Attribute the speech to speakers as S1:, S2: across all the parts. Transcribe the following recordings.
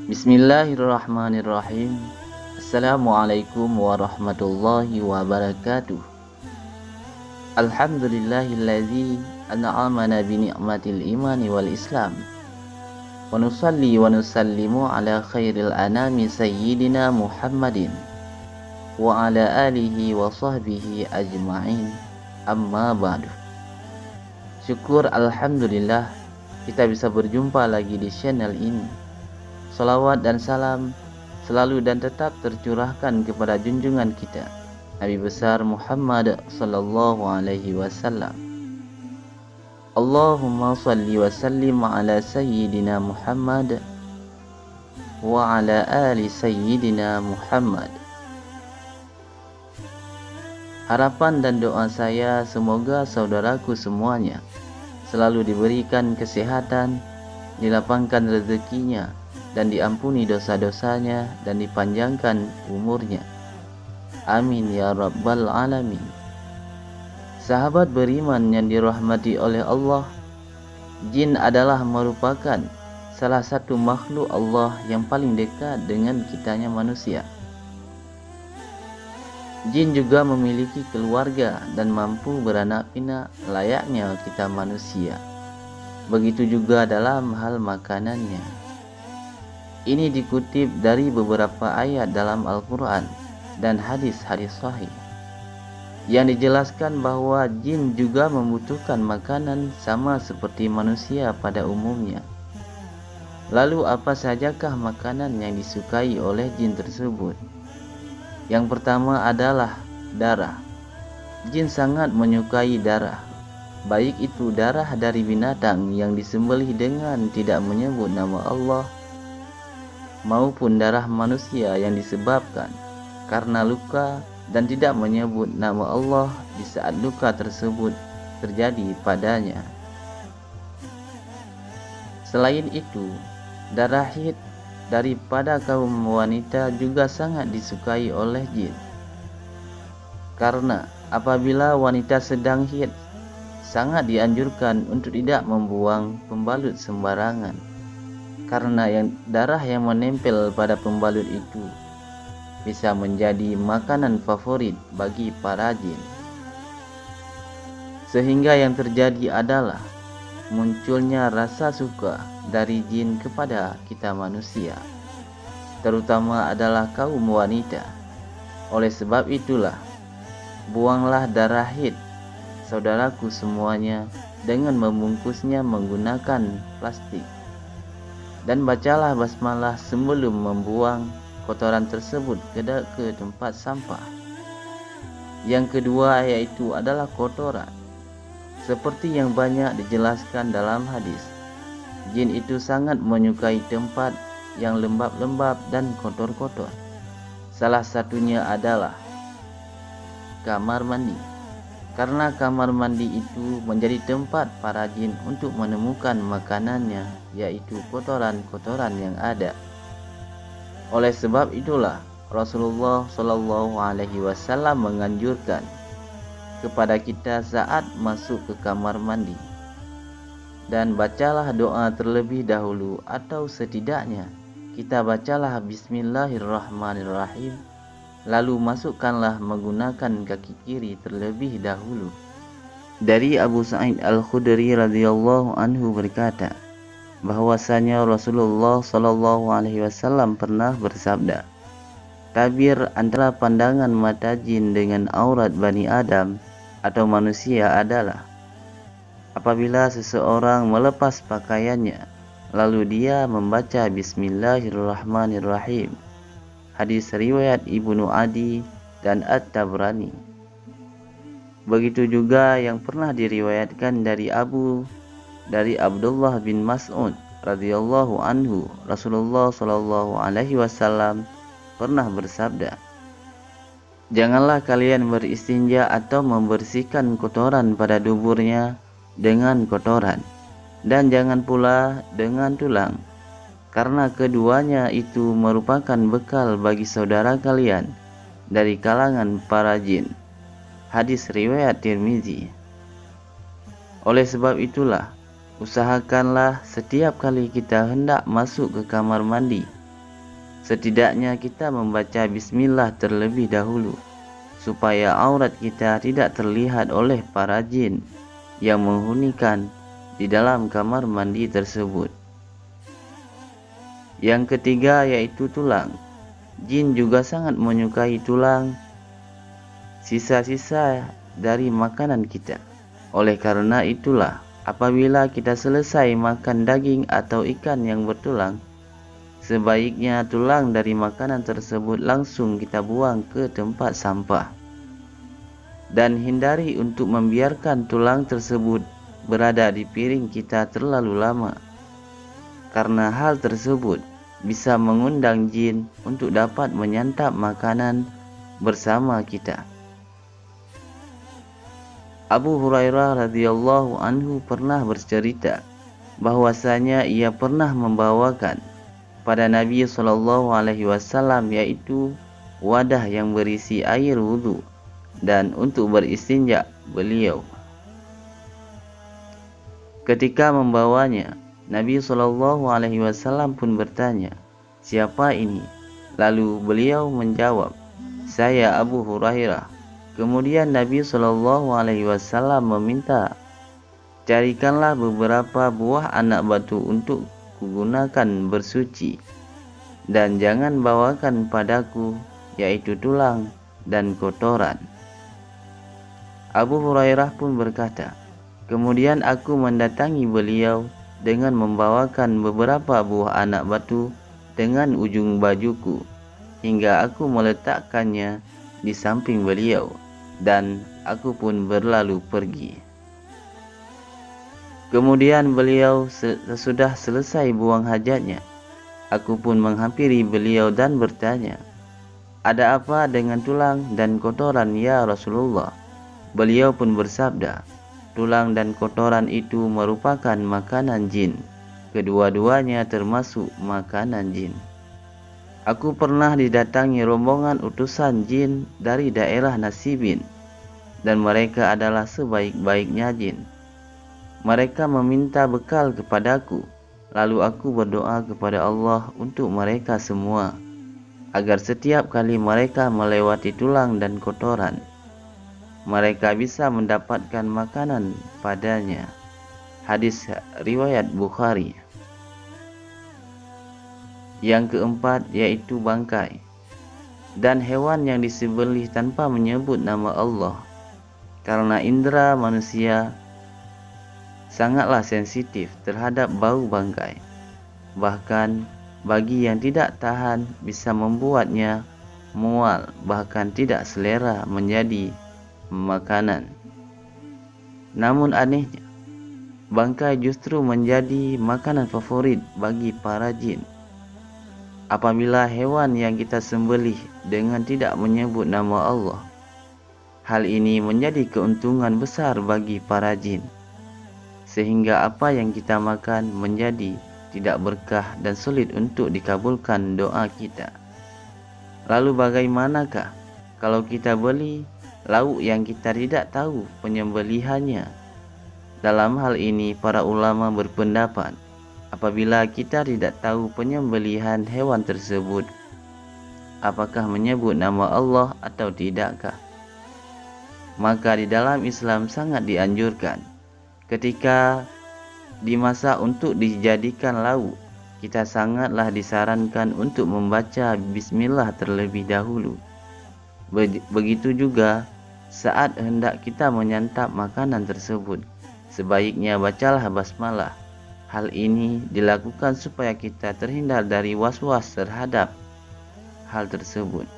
S1: Bismillahirrahmanirrahim. Assalamualaikum warahmatullahi wabarakatuh. Alhamdulillahilladzi an'amana bi ni'matil imani wal islam. Wa nusalli wa nusallimu ala khairil anami sayyidina Muhammadin wa ala alihi wa sahbihi ajma'in. Amma ba'du. Syukur alhamdulillah kita bisa berjumpa lagi di channel ini. Salawat dan salam selalu dan tetap tercurahkan kepada junjungan kita Nabi besar Muhammad sallallahu alaihi wasallam. Allahumma salli wa sallim ala sayyidina Muhammad wa ala ali sayyidina Muhammad. Harapan dan doa saya semoga saudaraku semuanya selalu diberikan kesehatan, dilapangkan rezekinya, dan diampuni dosa-dosanya dan dipanjangkan umurnya. Amin ya rabbal alamin. Sahabat beriman yang dirahmati oleh Allah, jin adalah merupakan salah satu makhluk Allah yang paling dekat dengan kitanya manusia. Jin juga memiliki keluarga dan mampu beranak pinak layaknya kita manusia. Begitu juga dalam hal makanannya. Ini dikutip dari beberapa ayat dalam Al-Quran dan hadis-hadis sahih yang dijelaskan bahwa jin juga membutuhkan makanan sama seperti manusia pada umumnya. Lalu apa sajakah makanan yang disukai oleh jin tersebut? Yang pertama adalah darah. Jin sangat menyukai darah, baik itu darah dari binatang yang disembelih dengan tidak menyebut nama Allah, maupun darah manusia yang disebabkan karena luka dan tidak menyebut nama Allah di saat luka tersebut terjadi padanya. Selain itu, darah haid daripada kaum wanita juga sangat disukai oleh jin. Karena apabila wanita sedang haid, sangat dianjurkan untuk tidak membuang pembalut sembarangan. Karena darah yang menempel pada pembalut itu bisa menjadi makanan favorit bagi para jin. Sehingga yang terjadi adalah munculnya rasa suka dari jin kepada kita manusia, terutama adalah kaum wanita. Oleh sebab itulah, buanglah darah haid saudaraku semuanya dengan membungkusnya menggunakan plastik. Dan bacalah basmalah sebelum membuang kotoran tersebut ke tempat sampah. Yang kedua yaitu adalah kotoran. Seperti yang banyak dijelaskan dalam hadis, jin itu sangat menyukai tempat yang lembab-lembab dan kotor-kotor. Salah satunya adalah kamar mandi. Karena kamar mandi itu menjadi tempat para jin untuk menemukan makanannya, yaitu kotoran-kotoran yang ada. Oleh sebab itulah Rasulullah Shallallahu Alaihi Wasallam menganjurkan kepada kita saat masuk ke kamar mandi, dan bacalah doa terlebih dahulu, atau setidaknya kita bacalah Bismillahirrahmanirrahim. Lalu masukkanlah menggunakan kaki kiri terlebih dahulu. Dari Abu Sa'id Al-Khudri radhiyallahu anhu berkata, bahwasanya Rasulullah sallallahu alaihi wasallam pernah bersabda, tabir antara pandangan mata jin dengan aurat Bani Adam atau manusia adalah apabila seseorang melepas pakaiannya, lalu dia membaca Bismillahirrahmanirrahim. Hadis riwayat Ibnu Adi dan At-Tabrani. Begitu juga yang pernah diriwayatkan dari Abdullah bin Mas'ud radhiyallahu anhu, Rasulullah sallallahu alaihi wasallam pernah bersabda, janganlah kalian beristinja atau membersihkan kotoran pada duburnya dengan kotoran, dan jangan pula dengan tulang, karena keduanya itu merupakan bekal bagi saudara kalian dari kalangan para jin. Hadis riwayat Tirmizi. Oleh sebab itulah, usahakanlah setiap kali kita hendak masuk ke kamar mandi, Setidaknya kita membaca bismillah terlebih dahulu, supaya aurat kita tidak terlihat oleh para jin yang menghunikan di dalam kamar mandi tersebut. Yang ketiga yaitu tulang. Jin juga sangat menyukai tulang, sisa-sisa dari makanan kita. Oleh karena itulah, apabila kita selesai makan daging atau ikan yang bertulang, sebaiknya tulang dari makanan tersebut langsung kita buang ke tempat sampah. Dan hindari untuk membiarkan tulang tersebut berada di piring kita terlalu lama, karena hal tersebut bisa mengundang jin untuk dapat menyantap makanan bersama kita. Abu Hurairah radhiyallahu anhu pernah bercerita bahwasanya ia pernah membawakan pada Nabi SAW yaitu wadah yang berisi air wudhu dan untuk beristinja beliau. Ketika membawanya, Nabi SAW pun bertanya, "Siapa ini?" Lalu beliau menjawab, "Saya Abu Hurairah." Kemudian Nabi SAW meminta, "Carikanlah beberapa buah anak batu untuk kugunakan bersuci, dan jangan bawakan padaku yaitu tulang dan kotoran." Abu Hurairah pun berkata, "Kemudian aku mendatangi beliau dengan membawakan beberapa buah anak batu dengan ujung bajuku, hingga aku meletakkannya di samping beliau, dan aku pun berlalu pergi." Kemudian beliau sesudah selesai buang hajatnya, aku pun menghampiri beliau dan bertanya, "Ada apa dengan tulang dan kotoran ya Rasulullah?" Beliau pun bersabda, "Tulang dan kotoran itu merupakan makanan jin. Kedua-duanya termasuk makanan jin." Aku pernah didatangi rombongan utusan jin dari daerah Nasibin, dan mereka adalah sebaik-baiknya jin. Mereka meminta bekal kepadaku, lalu aku berdoa kepada Allah untuk mereka semua, agar setiap kali mereka melewati tulang dan kotoran, mereka bisa mendapatkan makanan padanya. Hadis riwayat Bukhari. Yang keempat yaitu bangkai dan hewan yang disembelih tanpa menyebut nama Allah, karena indera manusia sangatlah sensitif terhadap bau bangkai. Bahkan bagi yang tidak tahan bisa membuatnya mual, bahkan tidak selera menjadi makanan. Namun anehnya, bangkai justru menjadi makanan favorit bagi para jin. Apabila hewan yang kita sembelih dengan tidak menyebut nama Allah, hal ini menjadi keuntungan besar bagi para jin, sehingga apa yang kita makan menjadi tidak berkah dan sulit untuk dikabulkan doa kita. Lalu bagaimanakah kalau kita beli lauk yang kita tidak tahu penyembelihannya? Dalam hal ini para ulama berpendapat, apabila kita tidak tahu penyembelihan hewan tersebut, apakah menyebut nama Allah atau tidakkah, maka di dalam Islam sangat dianjurkan ketika dimasak untuk dijadikan lauk, kita sangatlah disarankan untuk membaca bismillah terlebih dahulu. Begitu juga saat hendak kita menyantap makanan tersebut, sebaiknya bacalah basmalah. Hal ini dilakukan supaya kita terhindar dari was-was terhadap hal tersebut,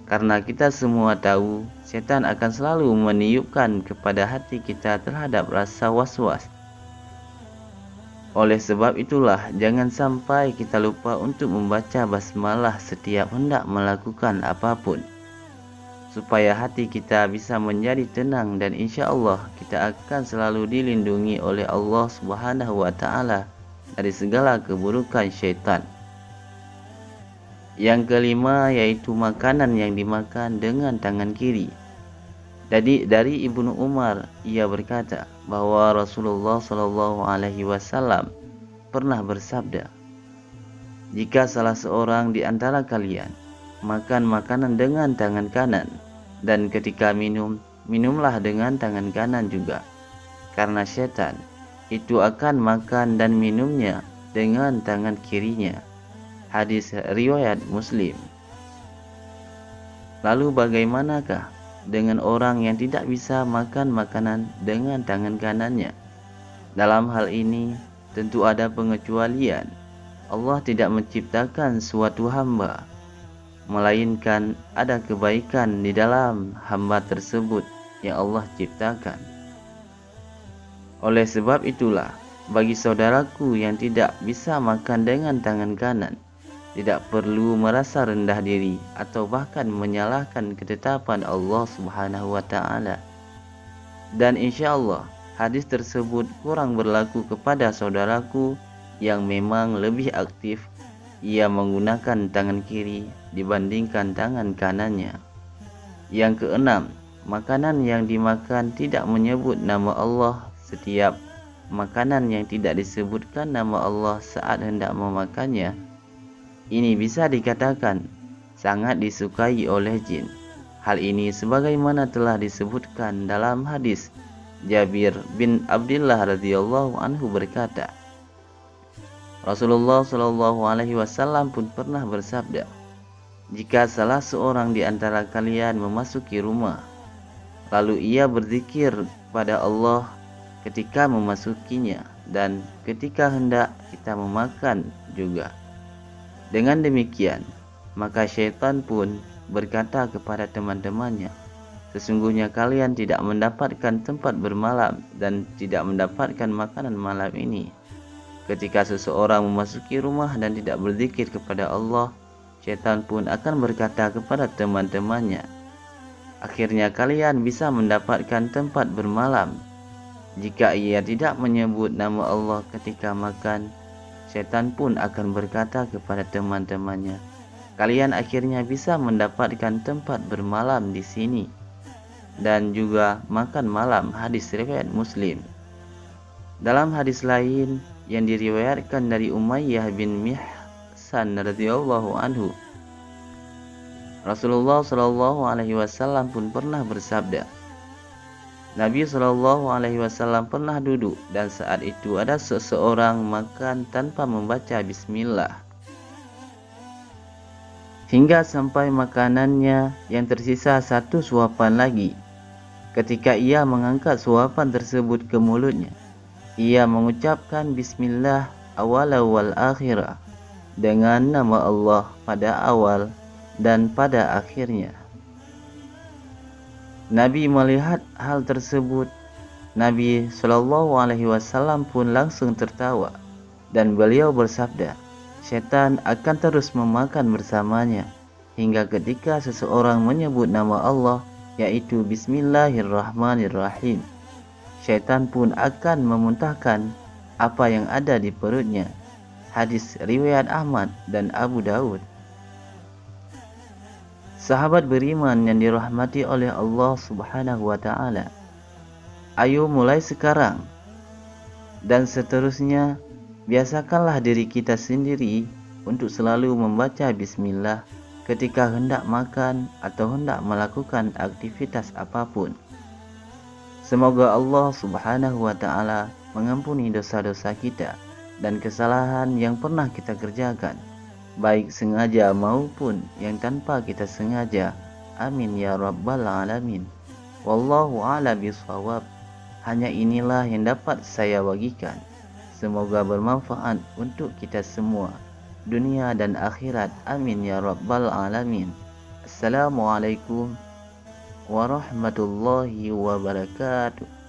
S1: karena kita semua tahu setan akan selalu meniupkan kepada hati kita terhadap rasa was-was. Oleh sebab itulah, jangan sampai kita lupa untuk membaca basmalah setiap hendak melakukan apapun, supaya hati kita bisa menjadi tenang, dan insya Allah kita akan selalu dilindungi oleh Allah Subhanahu wa Ta'ala dari segala keburukan syaitan. Yang kelima yaitu makanan yang dimakan dengan tangan kiri. Jadi dari Ibnu Umar, ia berkata bahwa Rasulullah SAW pernah bersabda, Jika salah seorang di antara kalian makan makanan dengan tangan kanan, dan ketika minum, minumlah dengan tangan kanan juga, karena syaitan itu akan makan dan minumnya dengan tangan kirinya. Hadis riwayat Muslim. Lalu bagaimanakah dengan orang yang tidak bisa makan makanan dengan tangan kanannya? Dalam hal ini tentu ada pengecualian. Allah tidak menciptakan suatu hamba, melainkan ada kebaikan di dalam hamba tersebut yang Allah ciptakan. Oleh sebab itulah, bagi saudaraku yang tidak bisa makan dengan tangan kanan, tidak perlu merasa rendah diri atau bahkan menyalahkan ketetapan Allah Subhanahu wa Ta'ala. Dan insya Allah hadis tersebut kurang berlaku kepada saudaraku yang memang lebih aktif, ia menggunakan tangan kiri dibandingkan tangan kanannya. Yang keenam, makanan yang dimakan tidak menyebut nama Allah. Setiap makanan yang tidak disebutkan nama Allah saat hendak memakannya, ini bisa dikatakan sangat disukai oleh jin. Hal ini sebagaimana telah disebutkan dalam hadis Jabir bin Abdullah radhiyallahu anhu berkata, Rasulullah Shallallahu alaihi wasallam pun pernah bersabda, jika salah seorang di antara kalian memasuki rumah, lalu ia berzikir pada Allah ketika memasukinya dan ketika hendak kita memakan juga. Dengan demikian, maka syaitan pun berkata kepada teman-temannya, sesungguhnya kalian tidak mendapatkan tempat bermalam dan tidak mendapatkan makanan malam ini. Ketika seseorang memasuki rumah dan tidak berzikir kepada Allah, syaitan pun akan berkata kepada teman-temannya, akhirnya kalian bisa mendapatkan tempat bermalam. Jika ia tidak menyebut nama Allah ketika makan, syaitan pun akan berkata kepada teman-temannya, kalian akhirnya bisa mendapatkan tempat bermalam di sini dan juga makan malam. Hadis riwayat Muslim. Dalam hadis lain yang diriwayatkan dari Umayyah bin Mihsan radhiyallahu anhu, Rasulullah Shallallahu alaihi wasallam pun pernah bersabda, Nabi Shallallahu alaihi wasallam pernah duduk dan saat itu ada seseorang makan tanpa membaca bismillah hingga sampai makanannya yang tersisa satu suapan lagi. Ketika ia mengangkat suapan tersebut ke mulutnya, ia mengucapkan bismillah awala wal akhirah, dengan nama Allah pada awal dan pada akhirnya. Nabi melihat hal tersebut, Nabi Shallallahu alaihi wasallam pun langsung tertawa dan beliau bersabda, syaitan akan terus memakan bersamanya hingga ketika seseorang menyebut nama Allah, yaitu bismillahirrahmanirrahim, syaitan pun akan memuntahkan apa yang ada di perutnya. Hadis riwayat Ahmad dan Abu Daud. Sahabat beriman yang dirahmati oleh Allah Subhanahu wa Ta'ala, ayo mulai sekarang dan seterusnya biasakanlah diri kita sendiri untuk selalu membaca bismillah ketika hendak makan atau hendak melakukan aktivitas apapun. Semoga Allah Subhanahu wa Ta'ala mengampuni dosa-dosa kita dan kesalahan yang pernah kita kerjakan, baik sengaja maupun yang tanpa kita sengaja. Amin ya rabbal alamin. Wallahu a'lam bishawab. Hanya inilah yang dapat saya bagikan. Semoga bermanfaat untuk kita semua, dunia dan akhirat. Amin ya rabbal alamin. Assalamualaikum warahmatullahi wabarakatuh.